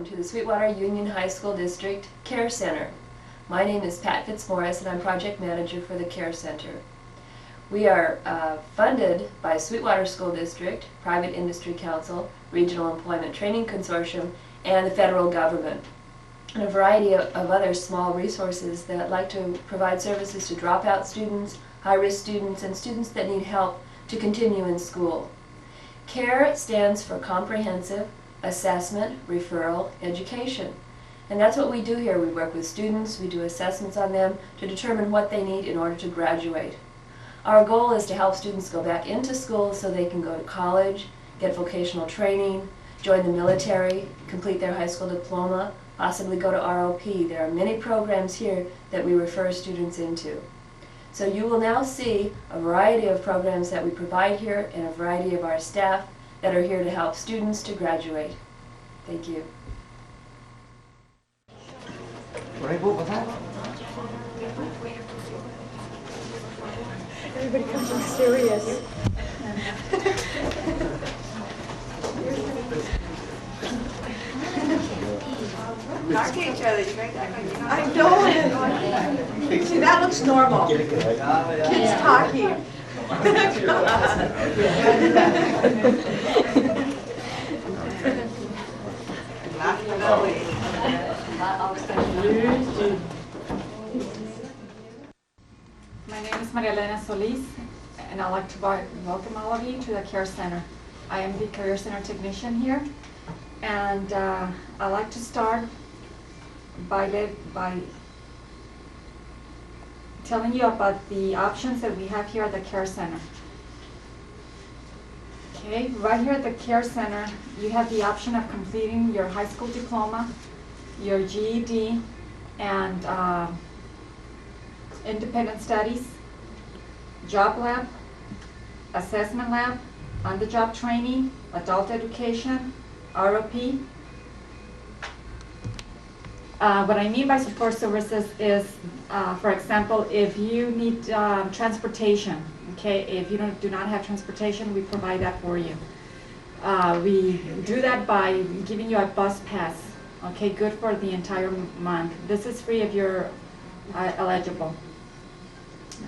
to the Sweetwater Union High School District Care Center. My name is Pat Fitzmaurice and I'm Project Manager for the Care Center. We are funded by Sweetwater School District, Private Industry Council, Regional Employment Training Consortium, and the federal government, and a variety of other small resources that like to provide services to dropout students, high-risk students, and students that need help to continue in school. CARE stands for Comprehensive Assessment, Referral, Education. And that's what we do here. We work with students, we do assessments on them to determine what they need in order to graduate. Our goal is to help students go back into school so they can go to college, get vocational training, join the military, complete their high school diploma, possibly go to ROP. There are many programs here that we refer students into. So you will now see a variety of programs that we provide here and a variety of our staff that are here to help students to graduate. Thank you. Right, what was that? Everybody comes in serious. Talk to each other. You guys act like you know. I know. See, that looks normal. Kids talking. My name is Maria Elena Solis, and I'd like to welcome all of you to the Care Center. I am the Career Center technician here, and I'd like to start by telling you about the options that we have here at the Care Center. Okay, right here at the Care Center, you have the option of completing your high school diploma, your GED, and independent studies, job lab, assessment lab, on-the-job training, adult education, ROP. What I mean by support services is, for example, if you need transportation, okay, if you do not have transportation, we provide that for you. We do that by giving you a bus pass, okay, good for the entire month. This is free if you're eligible,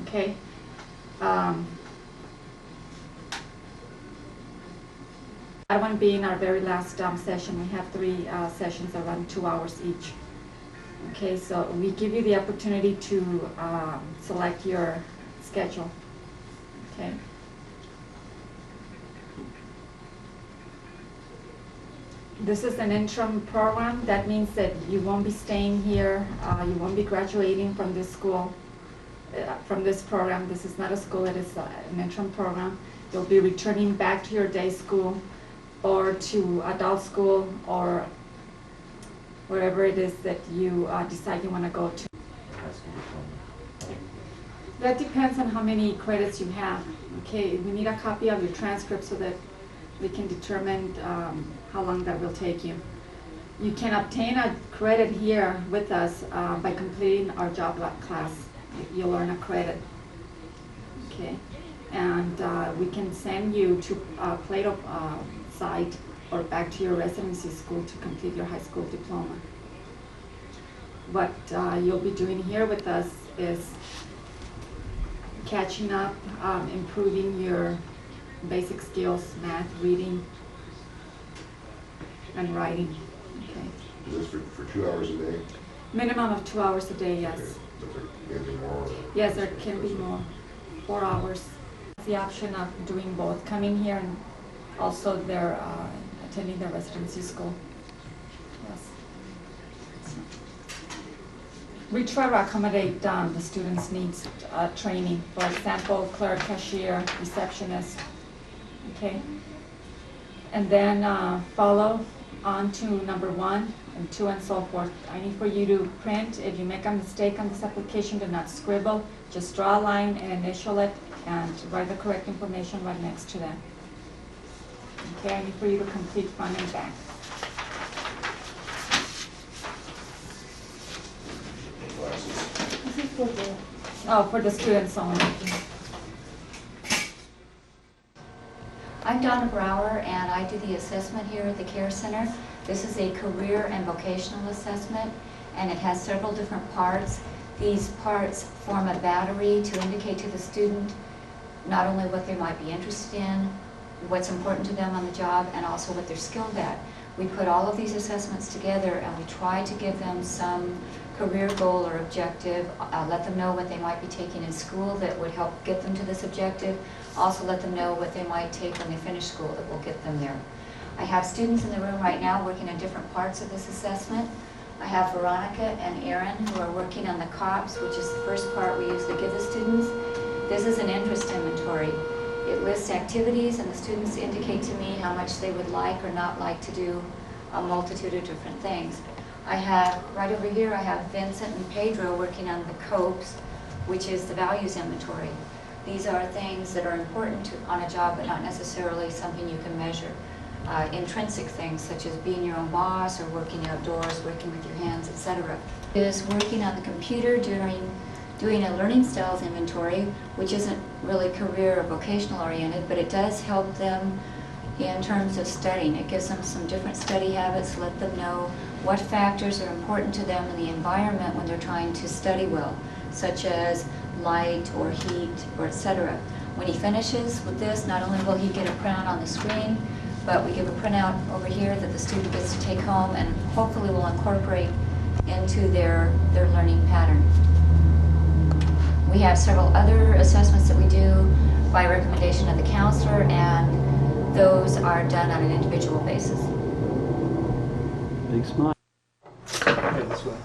okay. That one being our very last session. We have 3 sessions that run 2 hours each. Okay, so we give you the opportunity to select your schedule. Okay. This is an interim program. That means that you won't be staying here. You won't be graduating from this school, from this program. This is not a school. It is an interim program. You'll be returning back to your day school or to adult school or wherever it is that you decide you want to go to. That depends on how many credits you have. Okay, we need a copy of your transcript so that we can determine how long that will take you. You can obtain a credit here with us by completing our job lab class. You'll earn a credit. Okay, and we can send you to Plato site or back to your residency school to complete your high school diploma. What you'll be doing here with us is catching up, improving your basic skills, math, reading, and writing. Okay. Is this for 2 hours a day? Minimum of 2 hours a day, yes. Okay. But there can be more? Yes, there can be more. 4 hours. The option of doing both, coming here and also they're attending the residency school. Yes. We try to accommodate the students' needs, training. For example, clerk, cashier, receptionist. Okay. And then follow on to number 1 and 2 and so forth. I need for you to print. If you make a mistake on this application, do not scribble. Just draw a line and initial it and write the correct information right next to that. Okay, I need for you to complete front and back. Oh, for the students only. I'm Donna Brower, and I do the assessment here at the Care Center. This is a career and vocational assessment, and it has several different parts. These parts form a battery to indicate to the student not only what they might be interested in, what's important to them on the job, and also what they're skilled at. We put all of these assessments together and we try to give them some career goal or objective, let them know what they might be taking in school that would help get them to this objective, also let them know what they might take when they finish school that will get them there. I have students in the room right now working on different parts of this assessment. I have Veronica and Aaron who are working on the COPS, which is the first part we usually give the students. This is an interest inventory. It lists activities and the students indicate to me how much they would like or not like to do a multitude of different things. I have, right over here, I have Vincent and Pedro working on the COPS, which is the values inventory. These are things that are important on a job, but not necessarily something you can measure. Intrinsic things such as being your own boss or working outdoors, working with your hands, etc. Is working on the computer doing a learning styles inventory, which isn't really career or vocational oriented, but it does help them in terms of studying. It gives them some different study habits, let them know what factors are important to them in the environment when they're trying to study well, such as light or heat or etc. When he finishes with this, not only will he get a printout on the screen, but we give a printout over here that the student gets to take home and hopefully will incorporate into their learning pattern. We have several other assessments that we do by recommendation of the counselor, and those are done on an individual basis. Big smile. Okay, this way.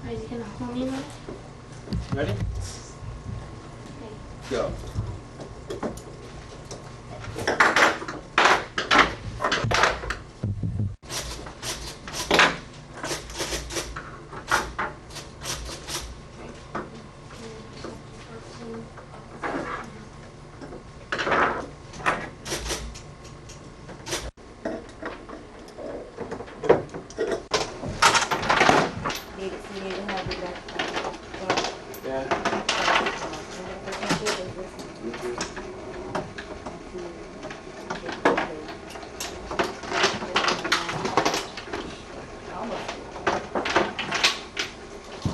Are you gonna hold me now? Ready? Go.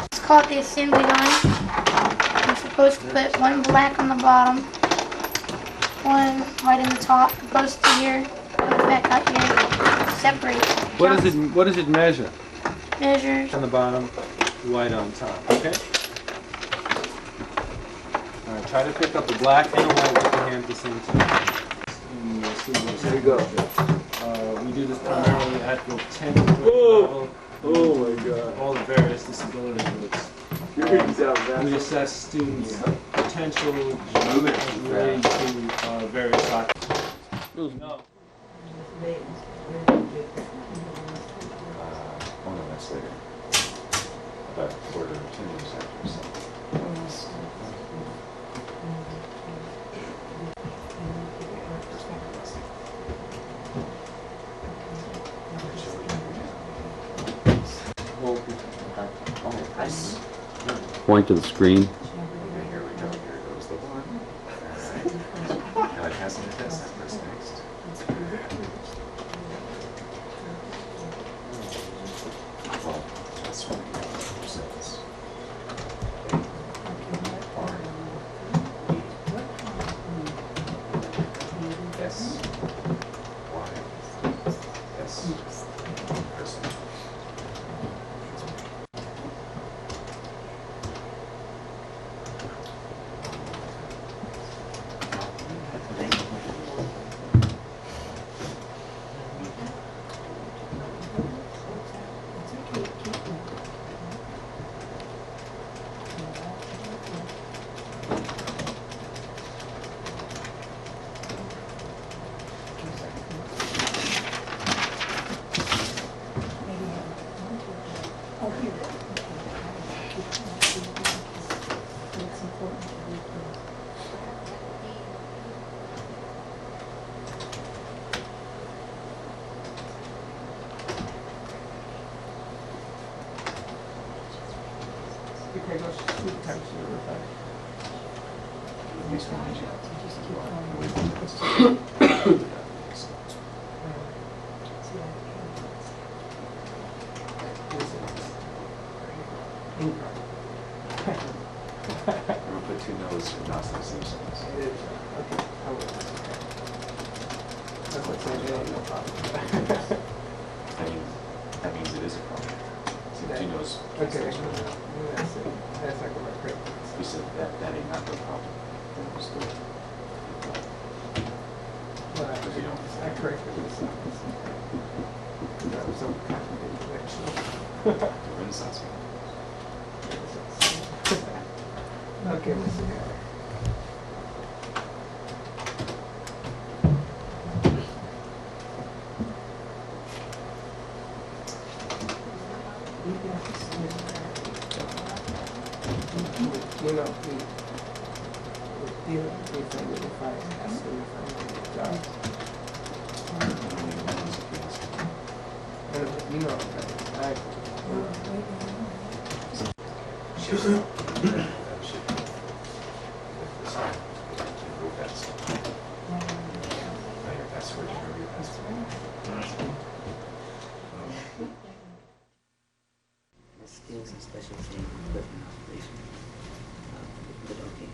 It's called the assembly line. I'm supposed to put one black on the bottom, one white in the top, close to here, put it back out here, separate. What does it measure? Measures. On the bottom, white on top, okay? All right, try to pick up the black and the white with your hand at the same time. There you go. We do this primarily at the 10th level. Oh my God. All the various disability groups. We assess students' potential relating to various occupations. No. Oh no, that's later. About a quarter of 10 years after, so. Point to the screen. Here we go, here goes the one. All right. Now it has an test numbers next. Well, that's what we have ourselves. S. Y. S. Person. Nice to meet you. We'll put two no's for not the same sentence. That means it is a problem. So two no's. Okay. That's not correct. You said that ain't not the problem. Then it was good. Because you don't. I corrected myself. That was some kind of intellectual. The Renaissance man. Okay, let's see. You know, we deal with if I ask them if I get a job. And, you know, skills and specialty in equipment operation. But okay,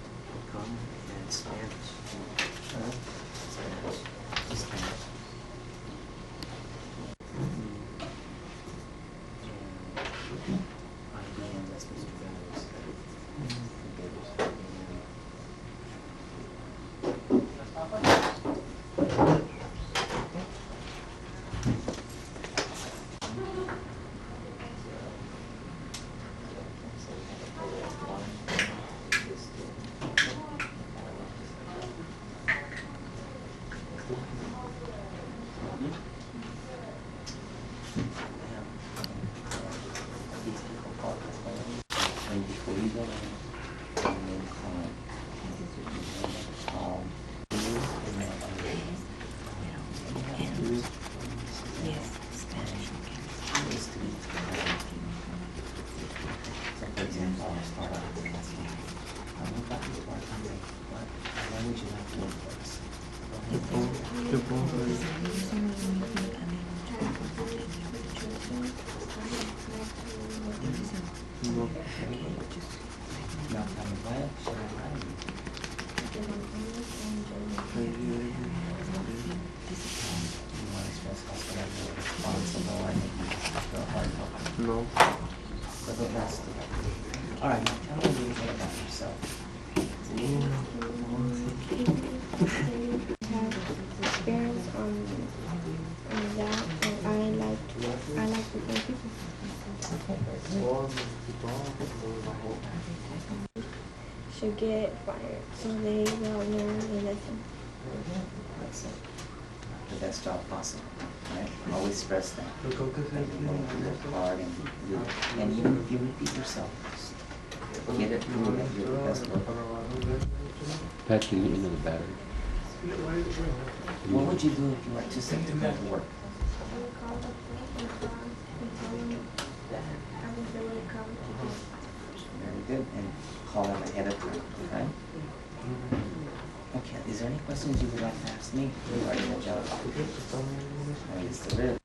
common and Spanish. Spanish. IBM, that's Mr. Brothers. And before you go in, and then calm. Yes, Spanish. So for example, I'll start off with this one. Why would you like to work for us? No, I'm glad. You want to stress how you're responsible and you feel hard helping. no. For the rest of it. All right, now tell me a little bit about yourself. Have experience on that, and I like to thank people. Should get fired, so they will learn and listen. That's it. The best job possible, right? Always stress that. That you're going to work hard and even if you repeat yourself, get it through that you're the best worker. Pat, can you get into the battery? What would you do if you were too sick to go to work? Very good, and call them ahead of time, okay? Okay, is there any questions you would like to ask me regarding the job? Yes, there is.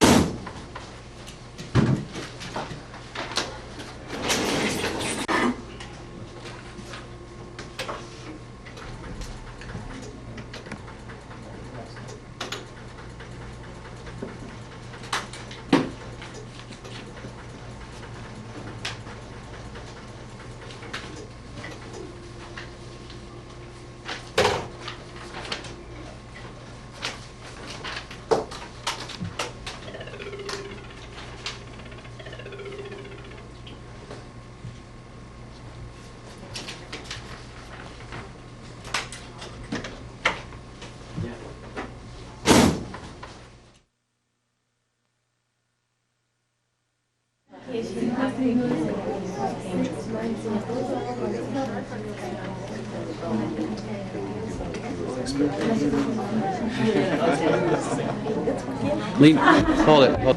Lean, hold it. Hold.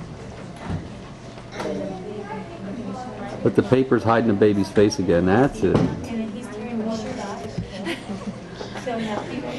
But the paper's hiding the baby's face again. That's it. And then he's tearing my shirt off. So now people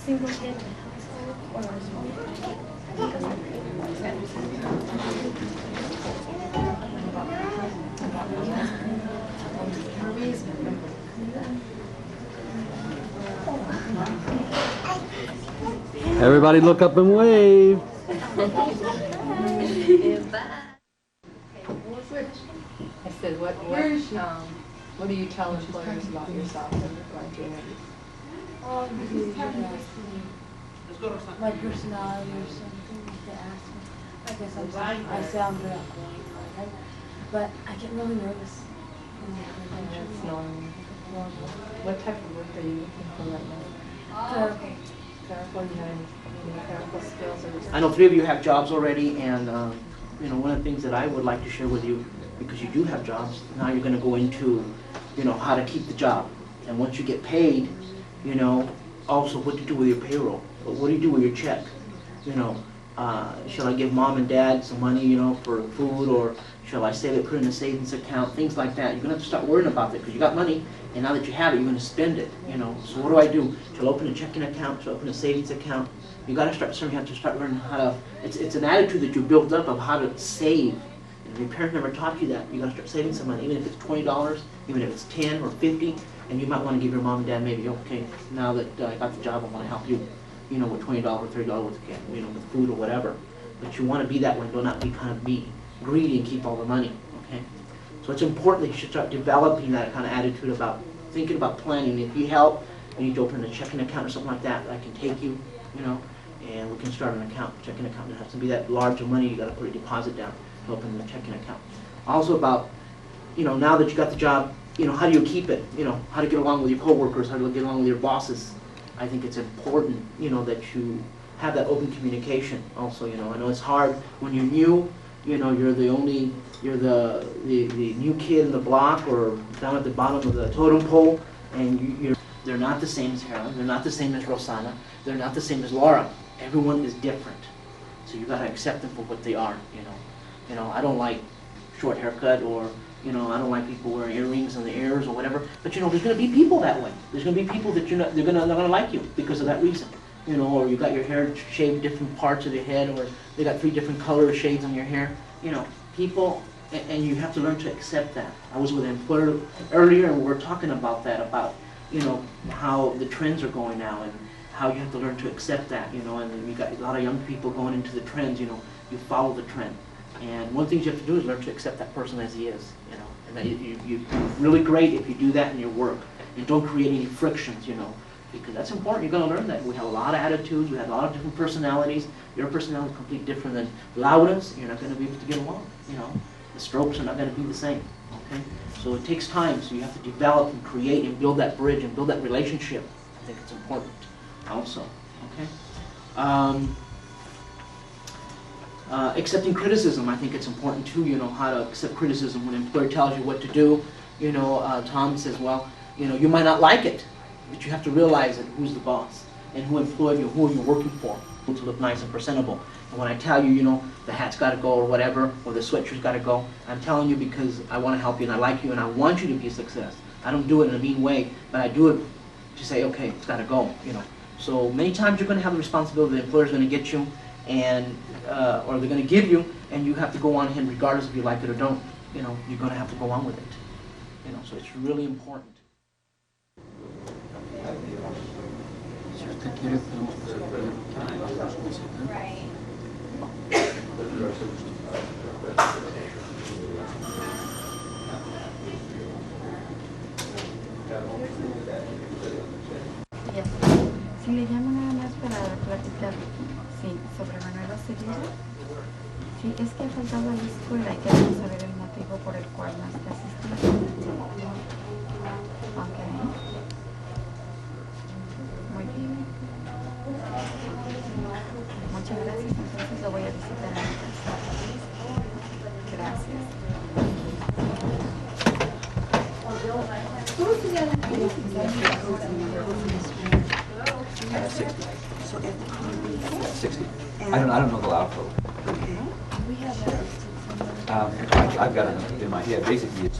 single kid in the household or Everybody look up and wave. I said, what do you tell employers about yourself when you're going to interview? My personality or something, if they ask me. I guess I sound very outgoing, but I get really nervous. That's normal. What type of work are you looking for right now? Clerical. Clerical, you have any clerical skills or? I know 3 of you have jobs already, and you know, one of the things that I would like to share with you, because you do have jobs, now you're going to go into, you know, how to keep the job, and once you get paid, you know, also what to do with your payroll. What do you do with your check? You know, shall I give mom and dad some money, you know, for food, or shall I save it, put it in a savings account, things like that. You're going to have to start worrying about it because you got money, and now that you have it, you're going to spend it, you know. So what do? Shall I open a checking account? Shall I open a savings account? You got to start, you have to start learning how to, it's an attitude that you built up of how to save. And if your parents never taught you that, you got to start saving some money, even if it's $20, even if it's 10 or 50, and you might want to give your mom and dad maybe, okay, now that I got the job, I want to help you, you know, with $20, $30 with, you know, with food or whatever. But you want to be that way, do not be greedy and keep all the money, okay? So it's important that you should start developing that kind of attitude about thinking about planning. If you help, you need to open a checking account or something like that, I can take you, you know, and we can start an account, checking account. It has to be that large of money, you got to put a deposit down to open the checking account. Also about, you know, now that you got the job, you know, how do you keep it? You know, how to get along with your coworkers, how to get along with your bosses. I think it's important, you know, that you have that open communication also, you know. I know it's hard when you're new, you know, you're the new kid in the block or down at the bottom of the totem pole, and they're not the same as Carolyn, they're not the same as Rosanna, they're not the same as Laura. Everyone is different. So you gotta accept them for what they are, you know. You know, I don't like short haircut, or you know, I don't like people wearing earrings in the ears or whatever. But you know, there's going to be people that way. There's going to be people that they're not going to like you because of that reason. You know, or you got your hair shaved different parts of your head, or they got 3 different color shades on your hair. You know, people, and you have to learn to accept that. I was with an employer earlier, and we were talking about that, about you know how the trends are going now, and how you have to learn to accept that. You know, and you got a lot of young people going into the trends. You know, you follow the trend. And one thing you have to do is learn to accept that person as he is, you know. And that you're really great if you do that in your work. And don't create any frictions, you know, because that's important. You're going to learn that. We have a lot of attitudes. We have a lot of different personalities. Your personality is completely different than Laura's. You're not going to be able to get along, you know. The strokes are not going to be the same, okay. So it takes time. So you have to develop and create and build that bridge and build that relationship. I think it's important also, okay. Accepting criticism, I think it's important too, you know, how to accept criticism when an employer tells you what to do. You know, Tom says, well, you know, you might not like it, but you have to realize that who's the boss and who employed you, who are you working for, to look nice and presentable. And when I tell you, you know, the hat's got to go or whatever, or the sweatshirt's got to go, I'm telling you because I want to help you and I like you and I want you to be a success. I don't do it in a mean way, but I do it to say, okay, it's got to go, you know. So many times you're going to have the responsibility, the employer's going to get you, and or they're going to give you, and you have to go on ahead regardless if you like it or don't. You know, you're going to have to go on with it. You know, so it's really important. Si le llamo nada más para platicar, Sí, sobre Manuela Cedillo. Sí, es que ha faltado a la escuela y queremos saber el motivo por el cual no está asistiendo. Ok. Muy bien. Muchas gracias. Entonces lo voy a visitar en casa. Gracias. I don't know the loud code. I've got it in my head. Basically, it's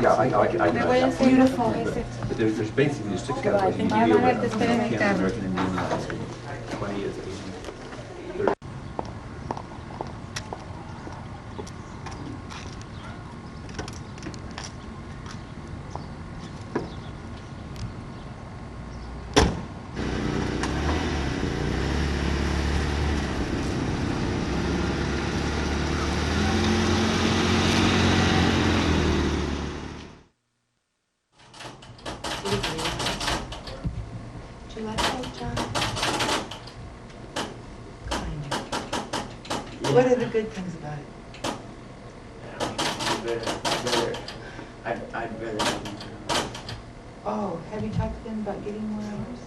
yeah, I Beautiful. but there's basically 6 categories. You can deal with American Indian, 20 years, 80. Do you like that, John? What are the good things about it? I'd rather. Oh, have you talked to them about getting more hours?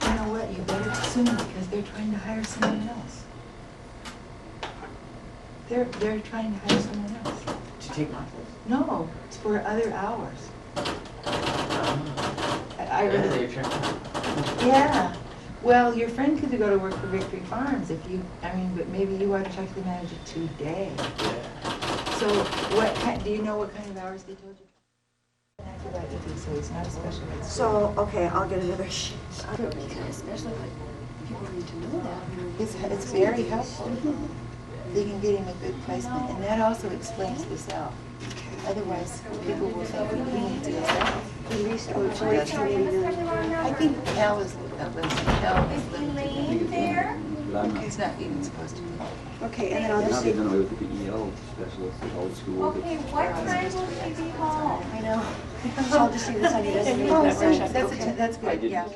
You know what, you better soon because they're trying to hire someone else. They're trying to hire someone else. To take my place? No, it's for other hours. I Yeah, really. they're trying. Yeah. Well, your friend could go to work for Victory Farms if you, but maybe you ought to talk to the manager today. Yeah. So do you know what kind of hours they told you? So it's not a special ed. So, okay, I'll get another sheet. Especially like, people need to know that. It's very helpful. They can get him a good placement, and that also explains the South. Otherwise, people will think he needs to go south. At least on 1489. I think Al is limited. He's not even supposed to be. Okay, and then I'll Now just they've see. done away with the PEL specialist, the old school. Okay, what time will she be home? I know. So I'll just see this on your designated message. That's good, I did. yeah.